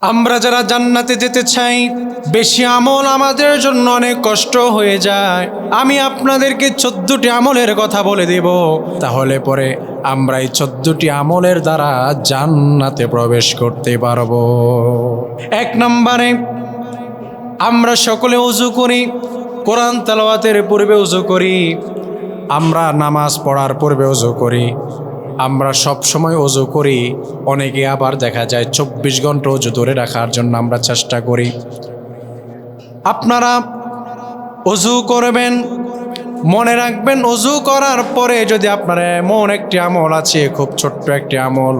আমরা যারা জান্নাতে যেতে চাই, বেশি আমল আমাদের জন্য অনেক কষ্ট হয়ে যায়। আমি আপনাদেরকে 14টি আমলের কথা বলে দেব, তাহলে পরে আমরা এই 14টি আমলের দ্বারা জান্নাতে প্রবেশ করতে পারবো। 1 নম্বরে, আমরা সকলে ওযু করি, কোরআন তেলাওয়াতের পূর্বে ওযু করি, আমরা নামাজ পড়ার পূর্বে ওযু করি, আমরা সব সময় ওযু করি। অনেকে আবার দেখা যায় 24 ঘন্টা ওযু ধরে রাখার জন্য আমরা চেষ্টা করি। আপনারা ওযু করবেন, মনে রাখবেন ওযু করার পরে যদি আপনার এমন একটি আমল আছে, খুব ছোট্ট একটি আমল,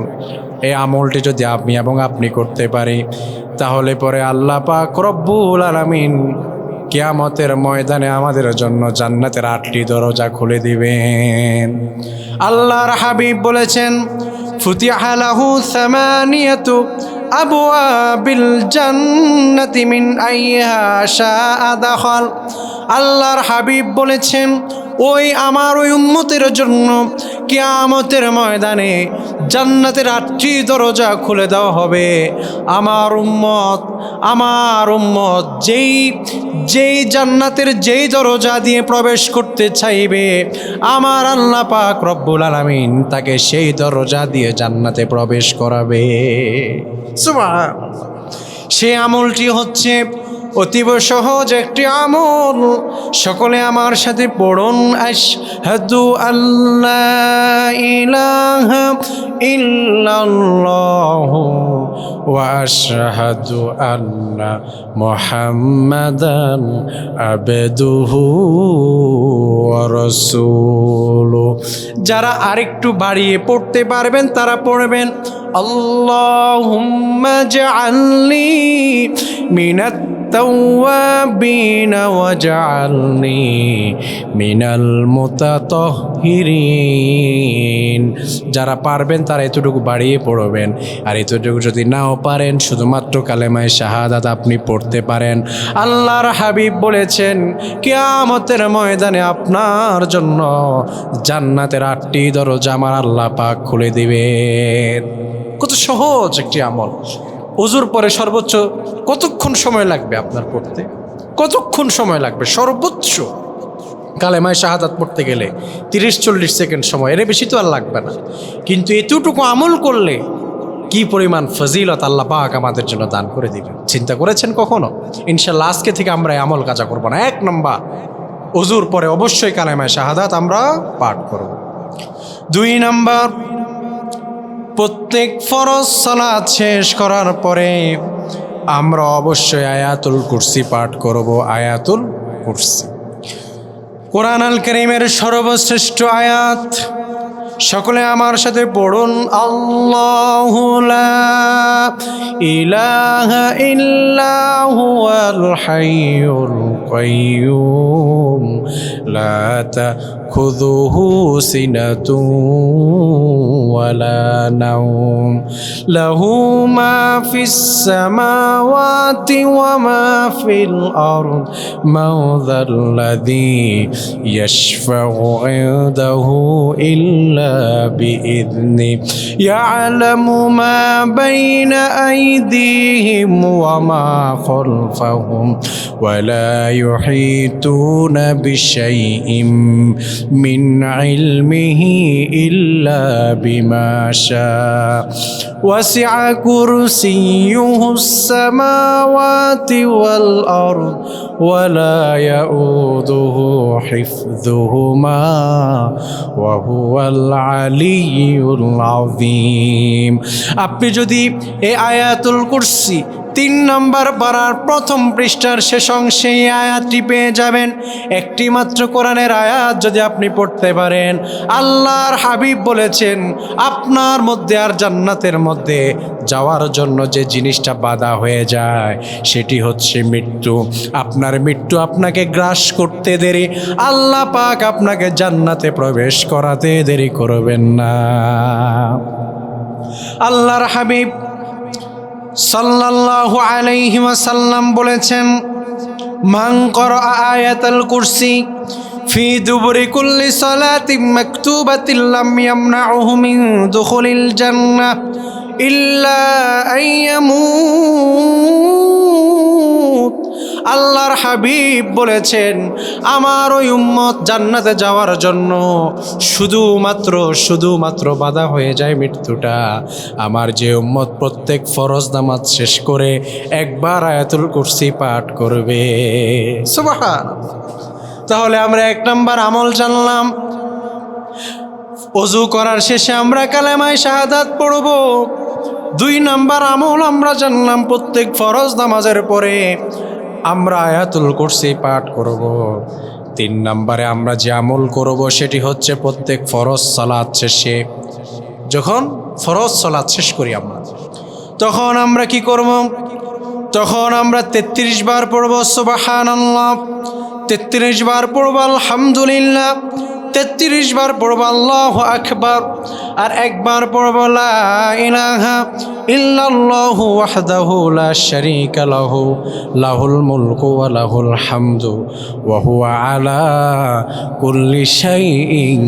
এই আমলটি যদি আমি এবং আপনি করতে পারি, তাহলে পরে আল্লাহ পাক রব্বুল আলামিন কিয়ামতের ময়দানে আমাদের জন্য জান্নাতের 8টি দরজা খুলে দিবেন। আল্লাহর হাবিব বলেছেন, ফুতিহা লাহু সামানিয়াতু আবওয়াবিল জান্নাতি মিন আইয়িহা শাআ দাখাল। আল্লাহর হাবিব বলেছেন, আমার উম্মতের জন্য কিয়ামতের ময়দানে জান্নাতের 8টি দরজা খুলে দেওয়া হবে। আমার উম্মত যেই জান্নাতের যেই দরজা দিয়ে প্রবেশ করতে চাইবে, আমার আল্লাহ পাক রব্বুল আলামিন তাকে সেই দরজা দিয়ে জান্নাতে প্রবেশ করাবে। সুবহানাল্লাহ। সেই আমলটি হচ্ছে অতীব সহজ একটি আমল। সকলে আমার সাথে পড়ুন, আশহাদু আল্লা ইলাহা ইল্লাল্লাহু ওয়া আশহাদু আন্না মুহাম্মাদান আবদুহু ওয়া রাসূলুহু। যারা আরেকটু বাড়িয়ে পড়তে পারবেন তারা পড়বেন, আল্লাহুম্মা জাআলনি মিনাত التوابين وجعلني من المتطهرين। যারা পারবেন তারা এতটুকু বাড়িয়ে পড়বেন, আর এতটুকু যদি নাও পারেন শুধুমাত্র কালেমায়ে শাহাদাত আপনি পড়তে পারেন। আল্লাহর হাবিব বলেছেন, কিয়ামতের ময়দানে আপনার জন্য জান্নাতের 8টি দরজা আমার আল্লাহ পাক খুলে দিবেন। কত সহজ একটি আমল। ওযুর পরে সর্বোচ্চ কতক্ষণ সময় লাগবে আপনার পড়তে? কতক্ষণ সময় লাগবে সর্বোচ্চ? কালেমায়ে শাহাদাত পড়তে গেলে 30-40 সেকেন্ড সময়, এর বেশি তো আর লাগবে না। কিন্তু এতটুকু আমল করলে কি পরিমাণ ফজিলত আল্লাহ পাক আমাদের জন্য দান করে দিবেন, চিন্তা করেছেন কখনো? ইনশাআল্লাহ আজকে থেকে আমরা এই আমল কাজা করব না। 1 নম্বর, ওযুর পরে অবশ্যই কালেমায়ে শাহাদাত আমরা পাঠ করব। 2 নম্বর, প্রত্যেক ফরজ সালাত শেষ করার পরে আমরা অবশ্যই আয়াতুল কুরসি পাঠ করব। আয়াতুল কুরসি কোরআন আল কারীমের সর্বশ্রেষ্ঠ আয়াত। সকলে আমার সাথে পড়ুন, আল্লাহু লা ইলাহা ইল্লা হুয়াল হাইয়ুল কাইয়্যুম লা তাখুযুহু সিনাতুন ওয়ালা নাওম লাহু মা ফিস সামাওয়াতি ওয়া মা ফিল আরদ মান যাল্লাযী ইয়াশফাউ ইনদাহু ইল্লা بإذنه يعلم ما بين أيديهم وما خلفهم ولا يحيطون بشيء من علمه إلا بما شاء وسع كرسيه السماوات والأرض ولا يؤوده حفظهما وهو العليul azim। আপনি যদি এই আয়াতুল কুরসি 3 নম্বর পারার 1ম পৃষ্ঠার শেষ অংশে এই আয়াতটি পেয়ে যাবেন। একটি মাত্র কোরআনের আয়াত যদি আপনি পড়তে পারেন, আল্লাহর হাবিব বলেছেন, আপনার মধ্যে আর জান্নাতের মধ্যে যাওয়ার জন্য যে জিনিসটা বাধা হয়ে যায় সেটি হচ্ছে মৃত্যু। আপনার মৃত্যু আপনাকে গ্রাস করতে দেরি, আল্লাহ পাক আপনাকে জান্নাতে প্রবেশ করাতে দেরি করবেন না। আল্লাহর হাবিব সাল্লাল্লাহু আলাইহি ওয়াসাল্লাম বলেছেন, মান ক্বারা আয়াতুল কুরসি ফি দুবুরি কুল্লি সালাতিন মাকতুবাতিন লাম ইয়ামনাউহু মিন দুখুলিল জান্নাহ ইল্লা আইয়ামুত। আল্লাহর হাবিব বলেছেন আমার ওই উম্মত জান্নাতে যাওয়ার জন্য শুধুমাত্র বাধা হয়ে যায় মৃত্যুটা আমার যে উম্মত প্রত্যেক ফরজ নামাজ শেষ করে একবার আয়াতুল কুরসি পাঠ করবে। সুবহানাল্লাহ। তাহলে আমরা 1 নাম্বার আমল জানলাম, ওযু করার শেষে আমরা কালেমায়ে শাহাদাত পড়ব। 2 নাম্বার আমল আমরা জানলাম, প্রত্যেক ফরজ নামাজের পরে আমরা আয়াতুল কুরসি পাঠ করব। 3 নাম্বারে আমরা যে আমল করব সেটি হচ্ছে প্রত্যেক ফরজ সালাত শেষে, যখন ফরজ সালাত শেষ করি আমরা, তখন আমরা কি করব? তখন আমরা 33 বার পড়ব সুবহানাল্লাহ, 33 বার পড়ব আলহামদুলিল্লাহ, 33 বার পড়ব আল্লাহু আকবার, আর একবার পড়ব লা ইলাহা ইল্লাল্লাহু ওয়াহদাহু লা শারীকা লাহু লাহুল মুলকু ওয়া লাহুল হামদু ওয়া হুয়া আলা কুল্লি শাইইন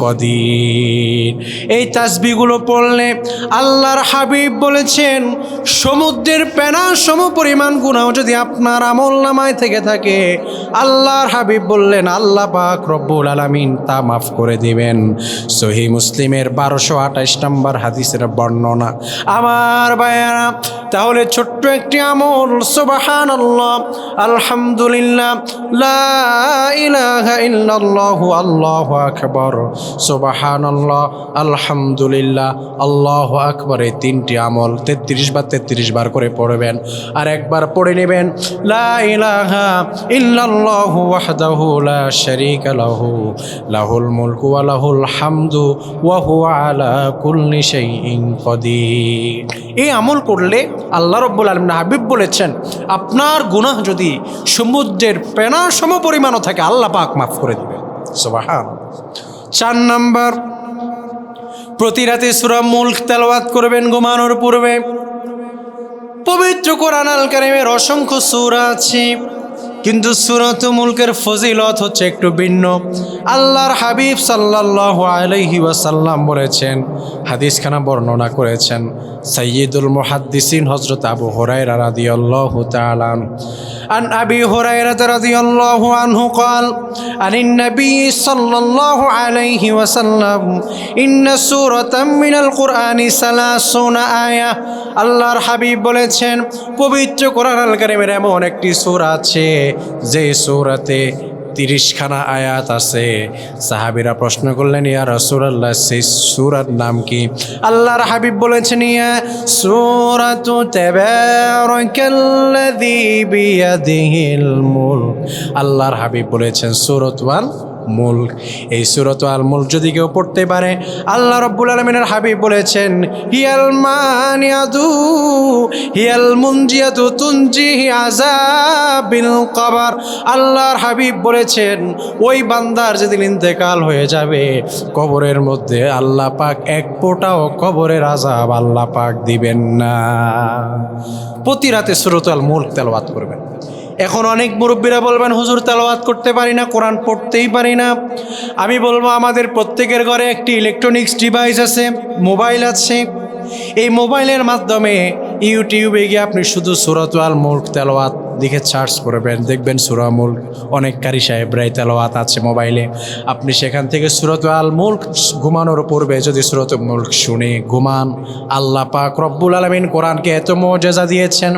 কাদির। এই তাসবিহগুলো পড়লে আল্লাহর হাবিব বলেছেন সমুদ্রের পেনা সমপরিমাণ গুনাহ যদি আপনার আমলনামায় থেকে থাকে, আল্লাহর হাবিব বললেন আল্লাহ পাক রব্বুল আলামিন তা মাফ করে দিবেন। সহিহ মুসলিমের 1228 নম্বর হাদিসের বর্ণনা। আমার ভাইয়ারা, তাহলে ছোট্ট একটি আমল সুবহানাল্লাহ, আলহামদুলিল্লাহ, লা ইলাহা ইল্লাল্লাহু আল্লাহু আকবার, সুবহানাল্লাহ, আলহামদুলিল্লাহ, আল্লাহু আকবার, এই 3টি আমল 33 বার করে পড়বেন। আর একবার পড়ে নেবেন লা ইলাহা ইল্লাল্লাহু ওয়াহদাহু লা শারীকা লাহু লাহুল মুলকু ওয়া লাহুল হামদু ওয়া হুয়া আলা কুল্লি শাইইন কাদির। এই আমল করলে আল্লাহ রাব্বুল আলামিন হাবিব বলেছেন আপনার গুনাহ যদি সমুদ্রের পেনা সমপরিমাণও থাকে আল্লাহ পাক মাফ করে দিবেন। সুবহানাল্লাহ। 4 নাম্বার, প্রতি রাতে সূরা মুলক তেলাওয়াত করবেন ঘুমানোর পূর্বে। পবিত্র কোরআন আল কারীমের অসংখ্য সূরা আছে, কিন্তু সূরাতুল মুলকের ফজিলত হচ্ছে একটু ভিন্ন। আল্লাহর হাবিব সাল্লাল্লাহু আলাইহি ওয়াসাল্লাম বলেছেন, হাদিসখানা বর্ণনা করেছেন সাইয়্যিদুল মুহাদ্দিসিন হযরত আবু হুরায়রা রাদিয়াল্লাহু তাআলা আন আবি হুরায়রা রাদিয়াল্লাহু আনহু قال عن النبي صلى الله عليه وسلم إن سورة من القرآن 30 آية। আল্লাহর হাবিব বলেছেন পবিত্র কোরআন আল কারীমের এমন একটি সূরা আছে যে সূরাতে 30খানা আয়াত আছে। সাহাবীরা প্রশ্ন করলেন ইয়া রাসূলুল্লাহ সেই সূরার নাম কি? আল্লাহর হাবিব বলেছেন ইয়া সূরাতু তাবারাকাল্লাযী বিয়াদিহিল মুলক। আল্লাহর হাবিব বলেছেন সূরাতুল মুলক। এই সূরাতুল মুলক যদি কেউ পড়তে পারে, আল্লাহ রাব্বুল আলামিনের হাবিব বলেছেন হিয়াল মানিয়াতু হিয়াল মুনজিয়াতু তুনজিহি আযাবিল কবর। আল্লাহর হাবিব বলেছেন ওই বান্দার যেদিন ইন্তেকাল হয়ে যাবে কবরের মধ্যে আল্লাহ পাক এক ফোঁটাও কবরের আযাব আল্লাহ পাক দিবেন না। প্রতি রাতে সূরাতুল মুলক তেলাওয়াত করবেন। এখন অনেক মুরব্বীরা বলবেন হুজুর তেলাওয়াত করতে পারি না, কোরআন পড়তেই পারি না। আমি বলবো আমাদের প্রত্যেকের ঘরে একটি ইলেকট্রনিক্স ডিভাইস আছে, মোবাইল আছে। এই মোবাইলের মাধ্যমে ইউটিউবে গিয়ে আপনি শুধু সূরাতুল মুলক তেলাওয়াত লিখে সার্চ করবেন, দেখবেন সূরা মুলক অনেক কারি সাহেবরাই তেলাওয়াত আছে মোবাইলে। আপনি সেখান থেকে সূরাতুল মুলক ঘুমানোর পূর্বে যদি সূরাতুল মুলক শুনে ঘুমান, আল্লাহ পাক রব্বুল আলামিন কোরআনকে এত মর্যাদা দিয়েছেন।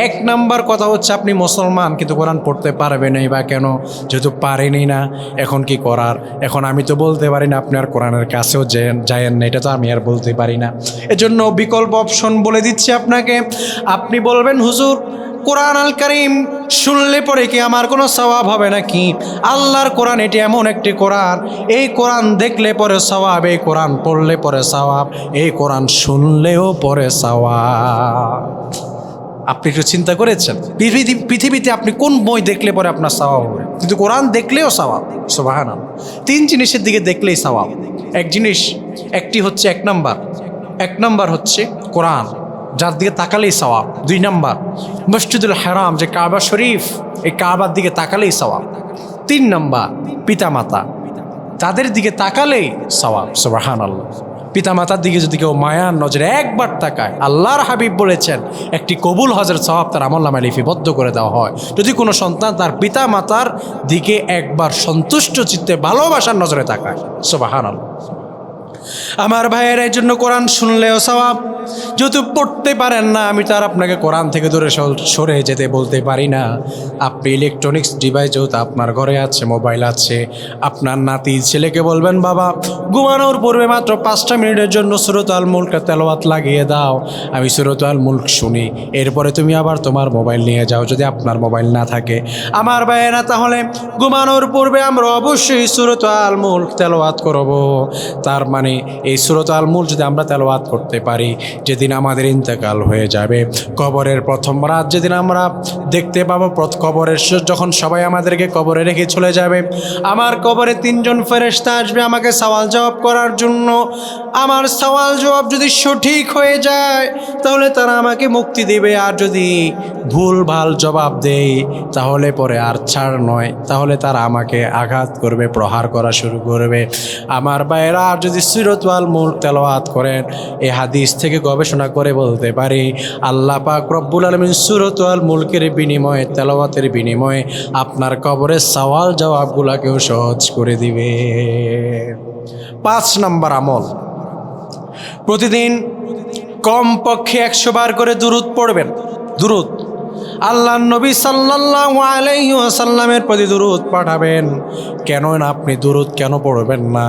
1 নাম্বার কথা হচ্ছে আপনি মুসলমান কিন্তু কোরআন পড়তে পারবেনই বা কেন? যেহেতু পারেনি না, এখন কি করার? এখন আমি তো বলতে পারি না আপনি আর কোরআনের কাছেও যায়েন না, এটা তো আমি আর বলতে পারি না। এজন্য বিকল্প অপশন বলে দিচ্ছি আপনাকে। আপনি বলবেন হুজুর কোরআন আল কারীম শুনলে পরে কি আমার কোনো সওয়াব হবে নাকি? আল্লাহর কোরআন এটি এমন একটি কোরআন, এই কোরআন দেখলে পরে সওয়াব, এই কোরআন পড়লে পরে সওয়াব, এই কোরআন শুনলেও পরে সওয়াব। আপনি একটু চিন্তা করেছেন পৃথিবীতে আপনি কোন বই দেখলে পরে আপনার সওয়াব হবে? কিন্তু কোরআন দেখলেও সওয়াব। সুবহানাল্লাহ। 3 জিনিসের দিকে দেখলেই সওয়াব। একটি হচ্ছে 1 নাম্বার হচ্ছে কোরআন, যার দিকে তাকালেই সওয়াব। 2 নাম্বার মসজিদুল হারাম, যে কাবা শরীফ, এই কাবার দিকে তাকালেই সওয়াব। 3 নাম্বার পিতামাতা, তাদের দিকে তাকালেই সওয়াব। সুবহানাল্লাহ। পিতামাতার দিকে যদি কেউ মায়ার নজরে একবার তাকায়, আল্লাহর হাবিব বলেছেন একটি কবুল হজের সওয়াব তার আমলনামায় লিপিবদ্ধ করে দেওয়া হয়। যদি কোনো সন্তান তার পিতা মাতার দিকে একবার সন্তুষ্ট চিত্তে ভালোবাসার নজরে তাকায়। সুবহানাল্লাহ। আমার ভাইয়ের এই জন্য কোরআন শুনলেও সওয়াব। যেহেতু পড়তে পারেন না, আমি তার আপনাকে কোরআন থেকে দূরে সরে যেতে বলতে পারি না। আপনি ইলেকট্রনিক্স ডিভাইস যেহেতু আপনার ঘরে আছে, মোবাইল আছে, আপনার নাতি ছেলেকে বলবেন, বাবা ঘুমানোর পূর্বে মাত্র 5টা মিনিটের জন্য সূরাতুল আল মুলক তেলাওয়াত লাগিয়ে দাও, আমি সূরাতুল আল মুলক শুনি, এরপরে তুমি আবার তোমার মোবাইল নিয়ে যাও যদি আপনার মোবাইল না থাকে। আমার ভাইয়েরা, তাহলে ঘুমানোর পূর্বে আমরা অবশ্যই সূরাতুল আল মুলক তেলাওয়াত করব। তার মানে এই সূরাতুল আল মুলক যদি আমরা তেলাওয়াত করতে পারি, যেদিন আমাদের ইন্তেকাল হয়ে যাবে, কবরের প্রথম রাত যেদিন আমরা দেখতে পাবো, কবরের যখন সবাই আমাদেরকে কবরে রেখে চলে যাবে, আমার কবরে 3জন ফেরেশতা আসবে আমাকে সওয়াল জবাব করার জন্য। আমার সওয়াল জবাব যদি সঠিক হয়ে যায় তাহলে তারা আমাকে মুক্তি দেবে, আর যদি ভুল ভাল জবাব দেয় তাহলে পরে আর ছাড় নয়, তাহলে তারা আমাকে আঘাত করবে, প্রহার করা শুরু করবে। আমার ভাইয়েরা, আর যদি সূরাতুল আল মুলক তেলাওয়াত করেন, এই হাদিস থেকে গবেষণা করে বলতে পারি আল্লাহ পাক রব্বুল আলামিন সূরাতুল আল মুলকের বিনিময়ে, তেলাওয়াতের বিনিময়ে আপনার কবরের সওয়াল জবাবগুলোকেও সহজ করে দিবে। 5 নম্বর আমল, প্রতিদিন কমপক্ষে 100 বার করে দুরূদ পড়বেন। দুরূদ, আল্লাহর নবী সাল্লাল্লাহু আলাইহি ওয়াসাল্লামের প্রতি দুরূদ পাঠাবেন। কেন না আপনি দুরূদ কেন পড়বেন না?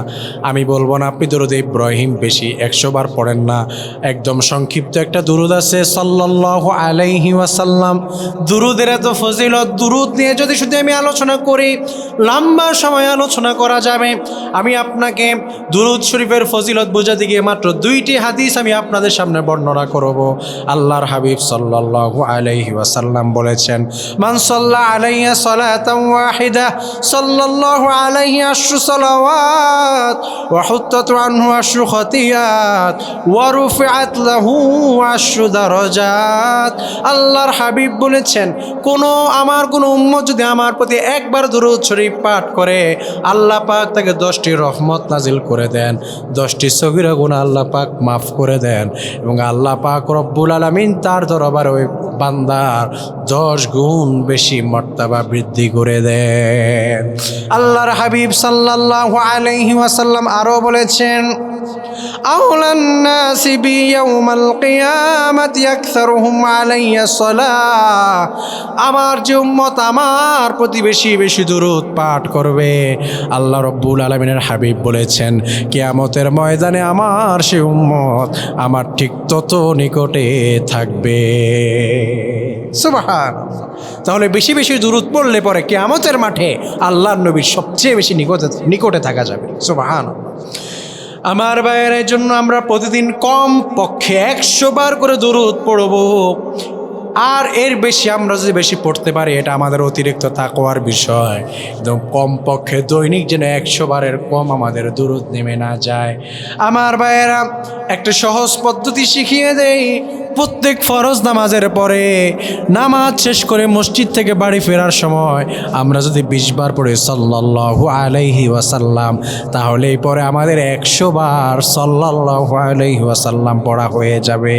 আমি বলবো না আপনি দুরূদ ইব্রাহিম বেশি 100 বার পড়েন না, একদম সংক্ষিপ্ত একটা দুরূদ আছে সাল্লাল্লাহু আলাইহি ওয়াসাল্লাম। দুরূদের এত ফজিলত, দুরূদ নিয়ে যদি শুধু আমি আলোচনা করি লম্বা সময় আলোচনা করা যাবে। আমি আপনাকে দুরূদ শরীফের ফজিলত বোঝাতে গিয়ে মাত্র 2টি হাদিস আমি আপনাদের সামনে বর্ণনা করব। আল্লাহর হাবিব সাল্লাল্লাহু আলাইহি ওয়াসাল্লাম বলেছেন, মান সাল্লা আলাইয়া সালাতান ওয়াহিদা সাল্লাল্লাহু আলাইহি 10 সালাওয়াত ওয়া হুত্তাত আনহু 10 খতিয়াত ওয়া রুফিআত লাহু 10 দারাজাত। আল্লাহর হাবিব বলেছেন, আমার কোন উম্মত যদি আমার প্রতি একবার দুরূদ শরীফ পাঠ করে, আল্লাহ পাক তাকে 10টি রহমত নাজিল করে দেন, 10টি সগীরা গুনাহ আল্লাহ পাক মাফ করে দেন, এবং আল্লাহ পাক রব্বুল আলামিন তার দরবারে ওই বান্দার 10 গুণ বেশি মর্তবা বৃদ্ধি করে দেন। আল্লাহর হাবিব সাল্লাল্লাহু আলাইহি ওয়াসাল্লাম আরো বলেছেন, আউলান নাসি বি ইয়াউমাল কিয়ামাতি আকসারুহুম আলাইয়া সালাহ। আমার যে উম্মত আমার প্রতি বেশি বেশি দুরূদ পাঠ করবে, আল্লাহ রব্বুল আলামিনের হাবিব বলেছেন, কিয়ামতের ময়দানে আমার সে উম্মত আমার ঠিক তত নিকটে থাকবে। সুবহানাল্লাহ। তাহলে বেশি বেশি দুরূদ পড়লে পরে কিয়ামতের মাঠে আল্লাহর নবীর সবচেয়ে বেশি নিকটে থাকা যাবে। সুবহানাল্লাহ। আমার ভাইয়ের জন্য আমরা প্রতিদিন কম পক্ষে 100 বার করে দুরূদ পড়ব, আর এর বেশি আমরা যদি বেশি পড়তে পারি এটা আমাদের অতিরিক্ত তাকওয়ার বিষয়। একদম কম পক্ষে দৈনিক যেন 100 বারের কম আমাদের দুরূদ নেমে না যায়। আমার ভাইয়েরা, একটা সহজ পদ্ধতি শিখিয়ে দেই। প্রত্যেক ফরজ নামাজের পরে নামাজ শেষ করে মসজিদ থেকে বাড়ি ফেরার সময় আমরা যদি 20 বার পড়ে সাল্লাল্লাহু আলাইহি ওয়াসাল্লাম, তাহলে পরে আমাদের 100 বার সাল্লাল্লাহু আলাইহি ওয়াসাল্লাম পড়া হয়ে যাবে।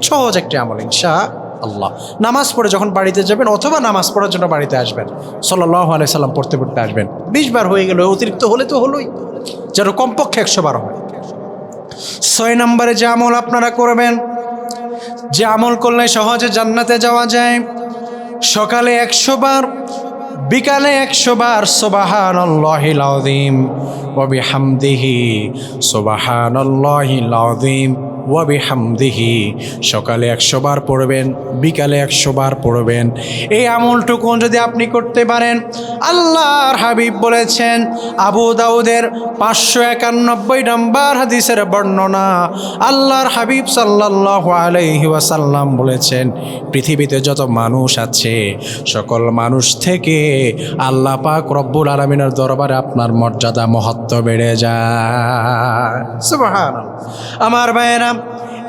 সহজ একটি আমল ইনশাআল্লাহ। নামাজ পড়ে যখন বাড়িতে যাবেন অথবা নামাজ পড়ার জন্য বাড়িতে আসবেন, সাল্লাল্লাহু আলাইহি সাল্লাম পড়তে পড়তে আসবেন। 20 বার হয়ে গেল, অতিরিক্ত হলে তো হলোই, যেন কমপক্ষে 100 বার হয়। 6 নম্বরে যে আমল আপনারা করবেন, যে আমল করলে সহজে জান্নাতে যাওয়া যায়, সকালে 100 বার, বিকালে 100 বার সুবহানাল্লাহিল আযীম ওয়া বিহামদিহি, সুবহানাল্লাহিল আযীম ওয়া বিহামদিহি। সকালে 100 বার পড়বেন, বিকালে 100 বার পড়বেন। এই আমলটুকু যদি আপনি করতে পারেন, আল্লাহর হাবিব বলেছেন, আবু দাউদের 591 নম্বর হাদিসের বর্ণনা, আল্লাহর হাবিব সাল্লাল্লাহু আলাইহি ওয়াসাল্লাম বলেছেন, পৃথিবীতে যত মানুষ আছে সকল মানুষ থেকে আল্লাহ পাক রব্বুল আলামিনের দরবারে আপনার মর্যাদা মহত্ব বেড়ে যায়। সুবহানাল্লাহ। আমার ভাইয়েরা,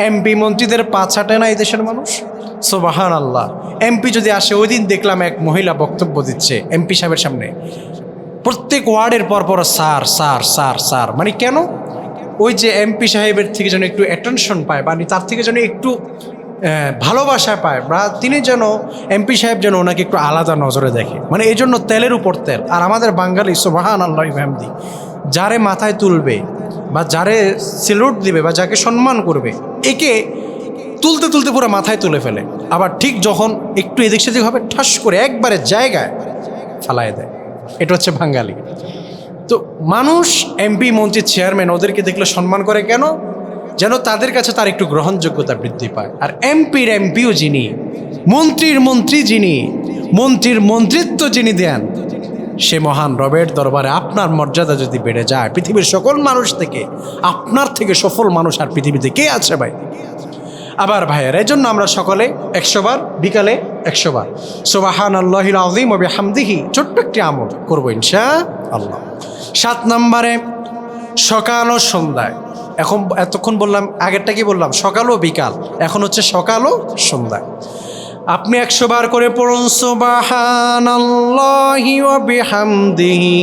এমপি মন্ত্রীদের পা ছাটে না এই দেশের মানুষ। সুবহানাল্লাহ। এমপি যদি আসে, ওই দিন দেখলাম এক মহিলা বক্তব্য দিচ্ছে এমপি সাহেবের সামনে, প্রত্যেক ওয়ার্ডের পর পর স্যার স্যার স্যার স্যার, মানে কেন? ওই যে এমপি সাহেবের থেকে যেন একটু অ্যাটেনশন পায়, বা তার থেকে যেন একটু ভালোবাসা পায়, বা তিনি যেন এমপি সাহেব যেন ওনাকে একটু আলাদা নজরে দেখে, মানে এই জন্য তেলের উপর তেল। আর আমাদের বাঙালি সুবহানাল্লাহ বিহামদি, যারে মাথায় তুলবে বা যারে সেলুট দিবে বা যাকে সম্মান করবে, একে তুলতে তুলতে পুরো মাথায় তুলে ফেলে, আবার ঠিক যখন একটু এদিক সেদিক হবে ঠাস করে একবারে জায়গায় ফালায় দেয়। এটা হচ্ছে বাঙালি। তো মানুষ এমপি মন্ত্রী চেয়ারম্যান ওদেরকে দেখলে সম্মান করে কেন? যেন তাদের কাছে তার একটু গ্রহণযোগ্যতা বৃদ্ধি পায়। আর এমপির এমপিও যিনি, মন্ত্রীর মন্ত্রী যিনি, মন্ত্রীর মন্ত্রিত্ব যিনি দেন, সে মহান রবের দরবারে আপনার মর্যাদা যদি বেড়ে যায়, পৃথিবীর সকল মানুষ থেকে আপনার থেকে সফল মানুষ আর পৃথিবীতে কে আছে ভাই? আবার ভাইয়ের এই জন্য আমরা সকলে 100 বার, বিকালে 100 বার সুবহানাল্লাহিল আযীম ওয়া বিহামদিহি ছোট্ট একটি আমল করবো ইনশাআল্লাহ। 7 নম্বরে সকাল ও সন্ধ্যায়, এখন এতক্ষণ বললাম, আগেরটা কি বললাম? সকাল ও বিকাল, এখন হচ্ছে সকাল ও সন্ধ্যায়। আপনি 100 বার করে পড়ুন সুবহানাল্লাহি ওয়া বিহামদিহি।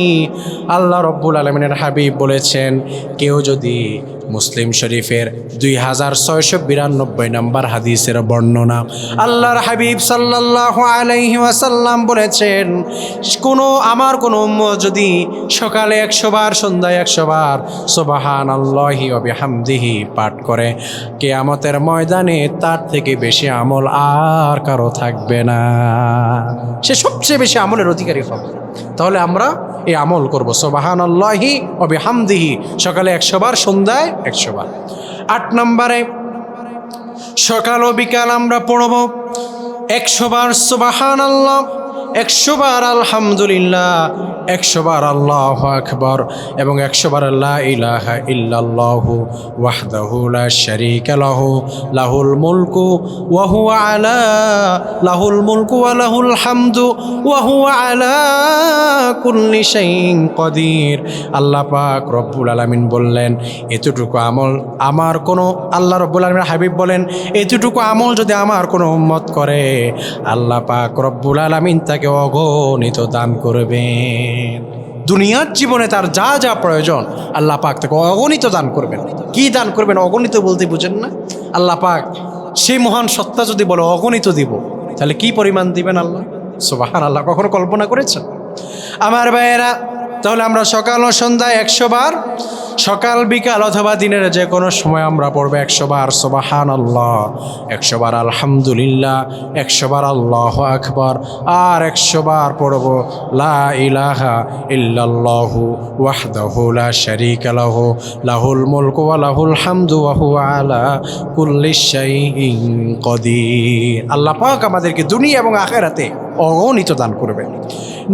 আল্লাহ রব্বুল আলামিনের হাবিব বলেছেন, কেউ যদি মুসলিম শরীফের 2692 নম্বর হাদিসের বর্ণনা, আল্লাহর হাবিব সাল্লাল্লাহু আলাইহি ওয়াসাল্লাম বলেছেন, আমার কোনো উম্মত যদি সকালে 100 বার, সন্ধ্যায় 100 বার সুবহানাল্লাহি ওয়া বিহামদিহি পাঠ করে, কিয়ামতের ময়দানে তার থেকে বেশি আমল আর কারো থাকবে না, সে সবচেয়ে বেশি আমলের অধিকারী হবে। তাহলে আমরা এই আমল করব সুবহানাল্লাহি ওয়া বিহামদিহি, সকালে 100 বার, সন্ধ্যায় 100 বার। 8 নম্বরে সকাল ও বিকাল আমরা পড়ব 100 বার সুবহানাল্লাহ, 100 বার আলহামদুলিল্লাহ, 100 বার আল্লাহু আকবার এবং 100 বার লা ইলাহা ইল্লাল্লাহু ওয়াহদাহু লা শারীকা লাহু লাহুল মুলকু ওয়া হুয়া আলা লাহুল মুলকু ওয়া লাহুল হামদু ওয়া হুয়া আলা কুল্লি শাইইন কাদির। আল্লাহ পাক রব্বুল আলামিন বললেন, এতটুকু আমল আমার কোনো, আল্লাহ রব্বুল আলামিনের হাবিব বলেন, এতটুকু আমল যদি আমার কোনো উম্মত করে, আল্লাহ পাক রব্বুল আলামিন তাকে অগণিত দান করবেন। দুনিয়ার জীবনে তার যা যা প্রয়োজন আল্লাহ পাক তাকে অগণিত দান করবেন। কি দান করবেন? অগণিত বলতে বুঝেন না? আল্লাহ পাক সেই মহান সত্তা যদি বলে অগণিত দিব, তাহলে কি পরিমাণ দিবেন আল্লাহ? সুবহানাল্লাহ, কখনো কল্পনা করেছেন? আমার ভাইয়েরা, তাহলে আমরা সকাল ও সন্ধ্যায় 100 বার, সকাল বিকাল অথবা দিনের যে কোনো সময় আমরা পড়বো 100 বার সুবহানাল্লাহ, 100 বার আলহামদুলিল্লাহ, 100 বার আল্লাহু আকবার, আর 100 বার পড়ব লা ইলাহা ইল্লাল্লাহু ওয়াহদাহু লা শারীকা লাহু লাহুল মুলকু ওয়া লাহুল হামদু ওয়া হুয়া আলা কুল্লি শাইইন কাদির। আল্লাহ পাক আমাদেরকে দুনিয়া এবং আখিরাতে অগণিত দান করবেন।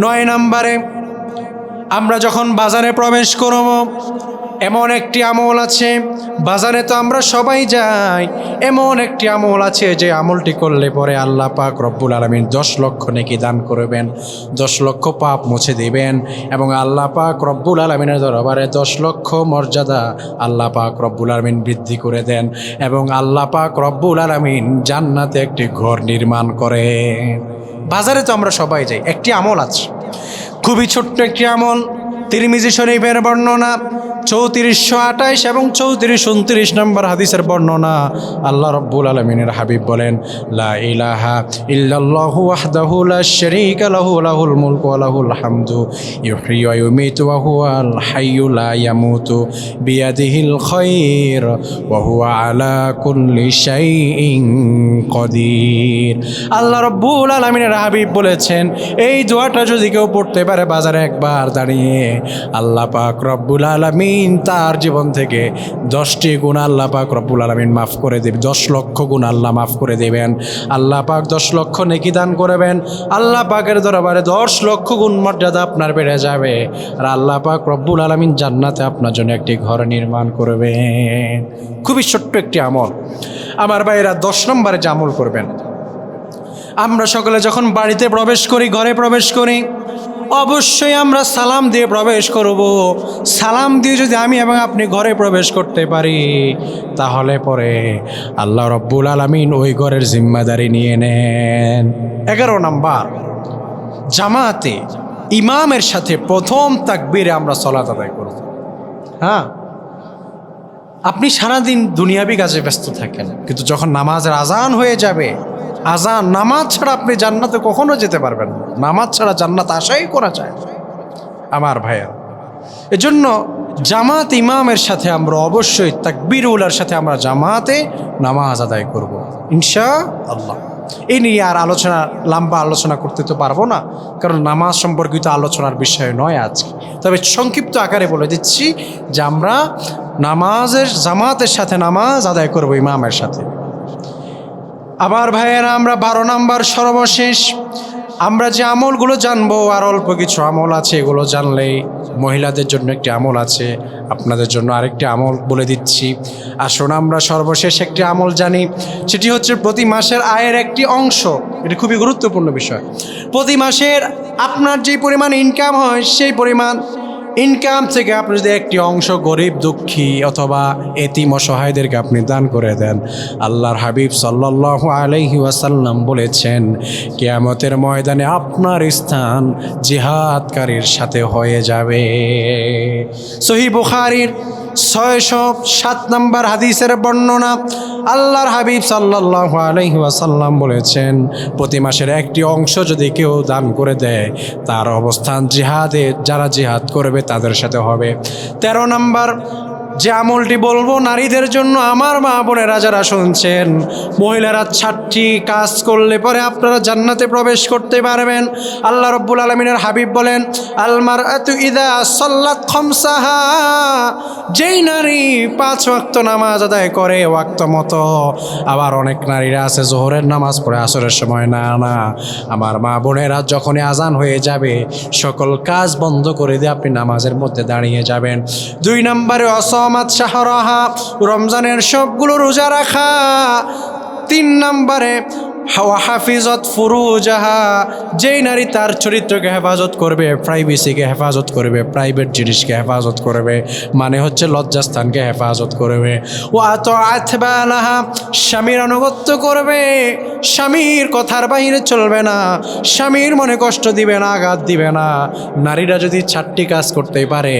9 নম্বরে আমরা যখন বাজারে প্রবেশ করব, এমন একটি আমল আছে, বাজারে তো আমরা সবাই যাই, এমন একটি আমল আছে যে আমলটি করলে পরে আল্লাহ পাক রব্বুল আলামিন 10 লক্ষ নেকি দান করবেন, 10 লক্ষ পাপ মুছে দিবেন, এবং আল্লাহ পাক রব্বুল আলামিনের দরবারে 10 লক্ষ মর্যাদা আল্লাহ পাক রব্বুল আলামিন বৃদ্ধি করে দেন, এবং আল্লাহ পাক রব্বুল আলামিন জান্নাতে একটি ঘর নির্মাণ করেন। বাজারে তো আমরা সবাই যাই, একটি আমল আছে, খুবই ছোট্ট একটি আমল, তিরমিজি শরীফের বর্ণনা 3428 এবং 3429 নম্বর হাদিসের বর্ণনা। আল্লাহ রব্বুল আলামিনের হাবিব বলেন, লা ইলাহা ইল্লাল্লাহু ওয়াহদাহু লা শারীকা লাহু লাহুল মুলকু ওয়া লাহুল হামদু ইউহয়ি ওয়া ইউমীতু ওয়া হুয়াল হাইয়্যু লা ইয়ামুতু বিয়াদিহিল খায়র ওয়া হুয়া আলা কুল্লি শাইইন কাদির। আল্লাহ রব্বুল আলামিনের হাবিব বলেছেন, এই দোয়াটা যদি কেউ পড়তে পারে বাজারে একবার দাঁড়িয়ে, আল্লাহ পাক রব্বুল আলামিন তার জীবন থেকে 10টি গুনাহ আল্লাহ পাক রব্বুল আলামিন মাফ করে দেবেন, 10 লক্ষ গুনাহ আল্লাহ মাফ করে দেবেন। আল্লাহ পাক 10 লক্ষ নেকি দান করবেন, আল্লাহ পাকের দরবারে 10 লক্ষ গুণ মর্যাদা আপনার বেড়ে যাবে, আর আল্লাহ পাক রব্বুল আলামিন জান্নাতে আপনার জন্য একটি ঘর নির্মাণ করবেন। খুবই ছোট্ট একটি আমল। আমার ভাইয়েরা, 10 নম্বরে যে আমল করবেন, আমরা সকলে যখন বাড়িতে প্রবেশ করি, ঘরে প্রবেশ করি, অবশ্যই আমরা সালাম দিয়ে প্রবেশ করব। সালাম দিয়ে যদি আমি এবং আপনি ঘরে প্রবেশ করতে পারি, তাহলে পরে আল্লাহ রব্বুল আলামিন ওই ঘরের জিম্মাদারি নিয়ে নেন। 11 নম্বর, জামাতে ইমামের সাথে প্রথম তাকবীরে আমরা সালাত আদায় করব। হ্যাঁ, আপনি সারাদিন দুনিয়াবি কাজে ব্যস্ত থাকেন, কিন্তু যখন নামাজের আজান হয়ে যাবে, আজান, নামাজ ছাড়া আপনি জান্নাতে কখনো যেতে পারবেন না। নামাজ ছাড়া জান্নাত আশাই করা যায় না আমার ভাইয়া। এজন্য জামাত ইমামের সাথে আমরা অবশ্যই তাকবীর উলার সাথে আমরা জামাতে নামাজ আদায় করব ইনশাআল্লাহ। এই নিয়ে আর লম্বা আলোচনা করতে তো পারবো না, কারণ নামাজ সম্পর্কিত আলোচনার বিষয় নয় আজকে। তবে সংক্ষিপ্ত আকারে বলে দিচ্ছি যে আমরা জামাতের সাথে নামাজ আদায় করব ইমামের সাথে। আমার ভাইয়েরা, আমরা 12 নম্বর সর্বশেষ আমরা যে আমলগুলো জানবো, আর অল্প কিছু আমল আছে, এগুলো জানলেই মহিলাদের জন্য একটি আমল আছে, আপনাদের জন্য আরেকটি আমল বলে দিচ্ছি। আসুন আমরা সর্বশেষ একটি আমল জানি, সেটি হচ্ছে প্রতি মাসের আয়ের একটি অংশ। এটি খুবই গুরুত্বপূর্ণ বিষয়। প্রতি মাসের আপনার যে পরিমাণ ইনকাম হয়, সেই পরিমাণ ইনকাম থেকে আপনি যদি একটি অংশ গরিব, দুঃখী অথবা এতিম অসহায়দেরকে আপনি দান করে দেন, আল্লাহর হাবিব সাল্লাল্লাহু আলাইহি ওয়াসাল্লাম বলেছেন, কিয়ামতের ময়দানে আপনার স্থান জিহাদকারীর সাথে হয়ে যাবে। সহিহ বুখারীর 607 নম্বর হাদিসের বর্ণনা। আল্লাহর হাবিব সাল্লাল্লাহু আলাইহি ওয়াসাল্লাম বলেছেন, প্রতি মাসের একটি অংশ যদি কেউ দান করে দেয়, তার অবস্থান জিহাদে, যারা জিহাদ করবে তাদের সাথে হবে। 13 নম্বর যে আমলটি বলবো নারীদের জন্য, আমার মা বোনেরা যারা শুনছেন, মহিলারা 6টি কাজ করলে পরে আপনারা জান্নাতে প্রবেশ করতে পারবেন। আল্লাহ রাব্বুল আলামিনের হাবিব বলেন, আল মারআতু ইযা সাল্লাত খামসাহা, যেই নারী 5 ওয়াক্ত নামাজ আদায় করে ওয়াক্ত মতো। আবার অনেক নারীরা আছে জোহরের নামাজ পড়ে আসরের সময় না। আমার মা বোনেরা, যখনই আজান হয়ে যাবে সকল কাজ বন্ধ করে দিয়ে আপনি নামাজের মধ্যে দাঁড়িয়ে যাবেন। 2 নম্বরে অসমাত শাহরাহা, রমজানের সবগুলো রোজা রাখা। 3 নম্বরে হাফিজত ফুরুজাহা, যেই নারী তার চরিত্রকে হেফাজত করবে, প্রাইভেসিকে হেফাজত করবে, প্রাইভেট জিনিসকে হেফাজত করবে, মানে হচ্ছে লজ্জাস্থানকে হেফাজত করবে। ও আতাআত বালাহা, স্বামীর আনুগত্য করবে, স্বামীর কথার বাইরে চলবে না, স্বামীর মনে কষ্ট দিবে না, আঘাত দিবে না। নারীরা যদি 4টি কাজ করতেই পারে,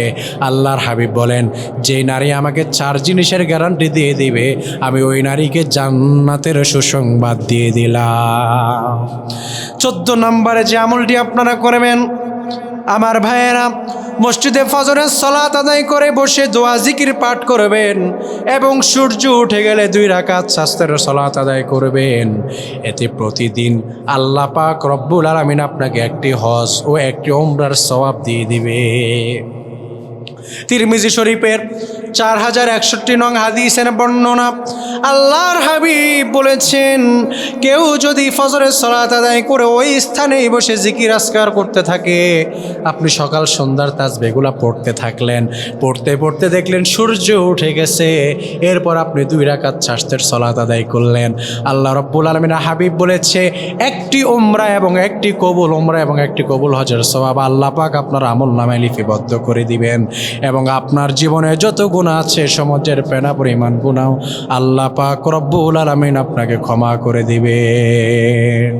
আল্লাহর হাবিব বলেন, যেই নারী আমাকে 4 জিনিসের গ্যারান্টি দিয়ে দিবে, আমি ওই নারীকে জান্নাতের সুসংবাদ দিয়ে দিলাম। 14 নম্বরে যে আমলটি আপনারা করবেন আমার ভাইয়েরা, মসজিদে ফজরের সালাত আদায় করে বসে দোয়া জিকির পাঠ করবেন এবং সূর্য উঠে গেলে 2 রাকাত সাস্তের সালাত আদায় করবেন। এতে প্রতিদিন আল্লাহ পাক রব্বুল আলামিন আপনাকে একটি হজ ও একটি উমরার সওয়াব দিয়ে দিবে। তিরমিজি শরীফের 4061 নং হাদিসের বর্ণনা। আল্লাহর হাবিব বলেছেন, কেউ যদি ফজরের সালাত আদায় করে ওই স্থানেই বসে জিকির আজকার করতে থাকে, আপনি সকাল সন্ধ্যার তাসবিহগুলো পড়তে থাকলেন, পড়তে পড়তে দেখলেন সূর্য উঠে গেছে, এরপর আপনি 2 রাকাত সাস্তের সালাত আদায় করলেন, আল্লাহ রাব্বুল আলামিন হাবিব বলেছে, একটি উমরা এবং একটি কবুল হজের সওয়াব আল্লাহ পাক আপনার আমলনামায় লিপিবদ্ধ করে দিবেন। এবং আপনার জীবনে যত গুনাহ আছে সমাজের পেনা পরিমাণ গুনাহ আল্লাহ পাক রব্বুল আলামিন আপনাকে ক্ষমা করে দিবেন।